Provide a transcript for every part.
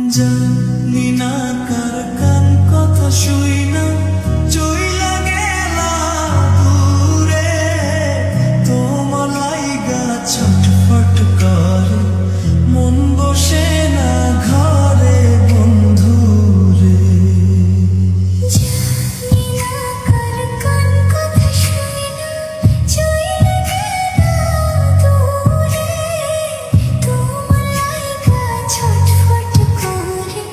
জানি না কার কান কথা শুই না চইলা গেলা দূরে তোমার লাইগা ছটফট করে মন বসে না ঘরে বন্ধুরে জানি না কার কান কথা শুই না চইলা গেলা দূরে তোমার লাইগা ছটফট করে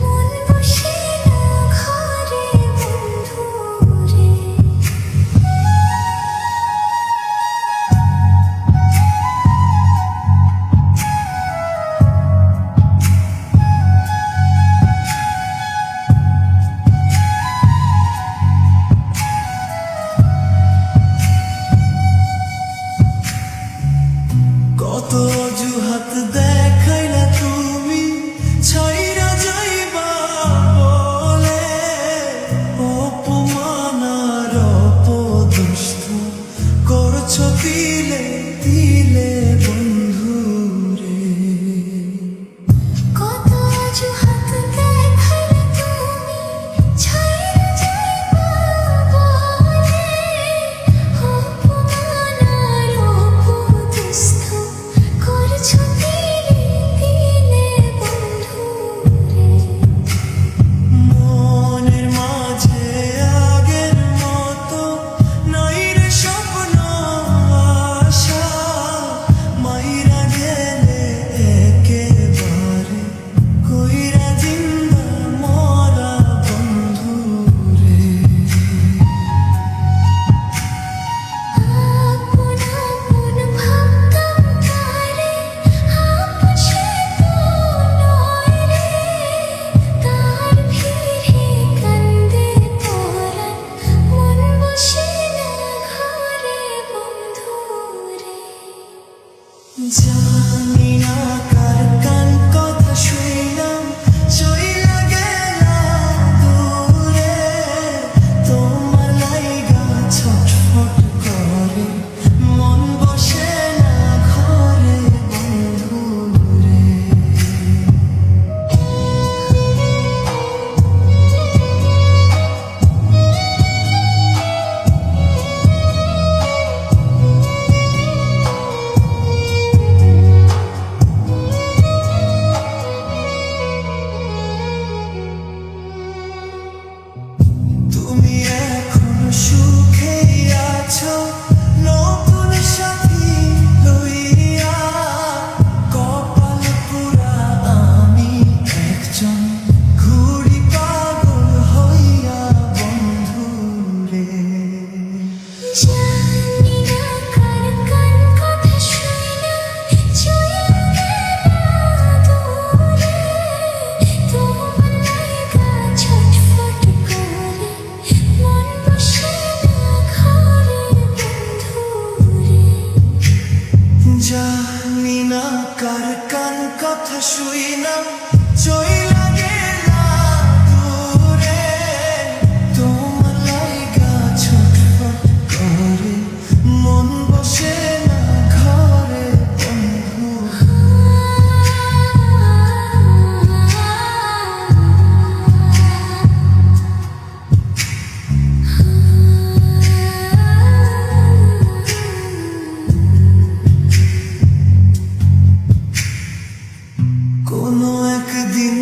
মন বসে না ঘরে বন্ধুরে কত অজুহাত দেখাইলা তুমি ছাইরা যাইবা বলে অপমান আর অপদস্থ করছো তিলে তিলে বন্ধুরে কত অজুহাত দেখাইলা তুমি ছাইরা যাইবা বলে অপমান আর অপদস্থ করছো তিলে তিলে বন্ধুরে মনের মাঝে আগের মতো নাই রে স্বপ্ন আশা মাইরা গেলে একেবারে কইরা জিন্দা মরা বন্ধুরে আপন আপন ভাবতাম তারে আপন সে তো নয় রে তার ভিড়ে কান্দে পরাণ মন বসে না ঘরে বন্ধুরে জানি না কার কান কথা শুইলাম চইলা গেলা দূরে তোমার লাইগা ছটফট করে মন বসে না ঘরে বন্ধুরে তুমি এখনো সুখে আছো নতুন সাথী লইয়া কপাল পুরা আমি একজন ঘুড়ি পাগল হইয়া বন্ধুরে জানি না কার কান কথা শুই না চইলা গেলা দূরে তোমার লাইগা ছটফট করে মন বসে না ঘরে বন্ধুরে জানি না কার কান কথা শুই না চইলা গেলা দূরে তোমার লাইগা ছটফট করে মন বসে না ঘরে বন্ধু কোনো একদিন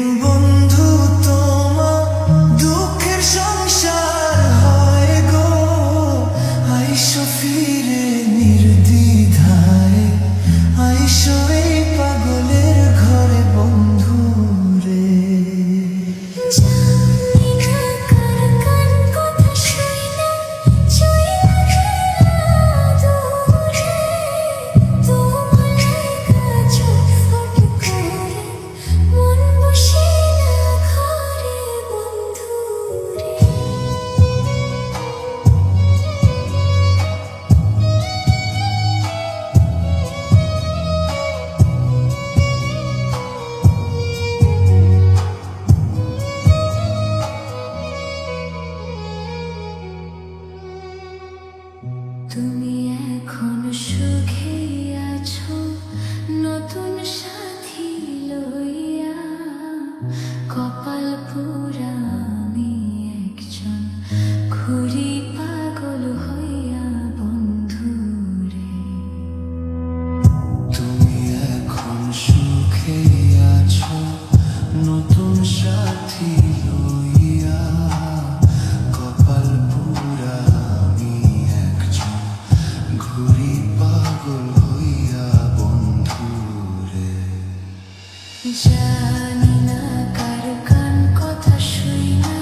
জানি না কার কান কথা শুই না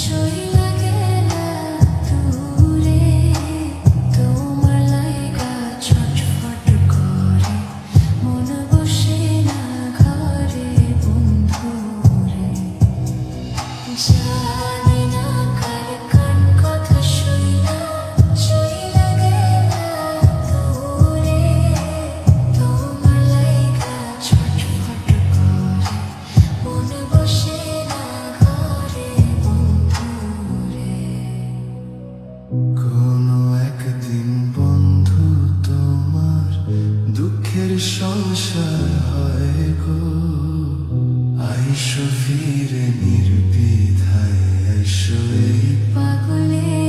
চইলা গেলা দূরে তোমার লাইগা ছটফট করে মন বসে না ঘরে বন্ধুরে জানি না কার কান কথা শুই না চইলা গেলা দূরে তোমার লাইগা ছটফট করে মন বসে না ঘরে বন্ধুরে কোনো একদিন বন্ধু তোমার দুঃখের সংসার হয় গো আইসো ফিরে নির্বিধায় আইসো এই পাগলের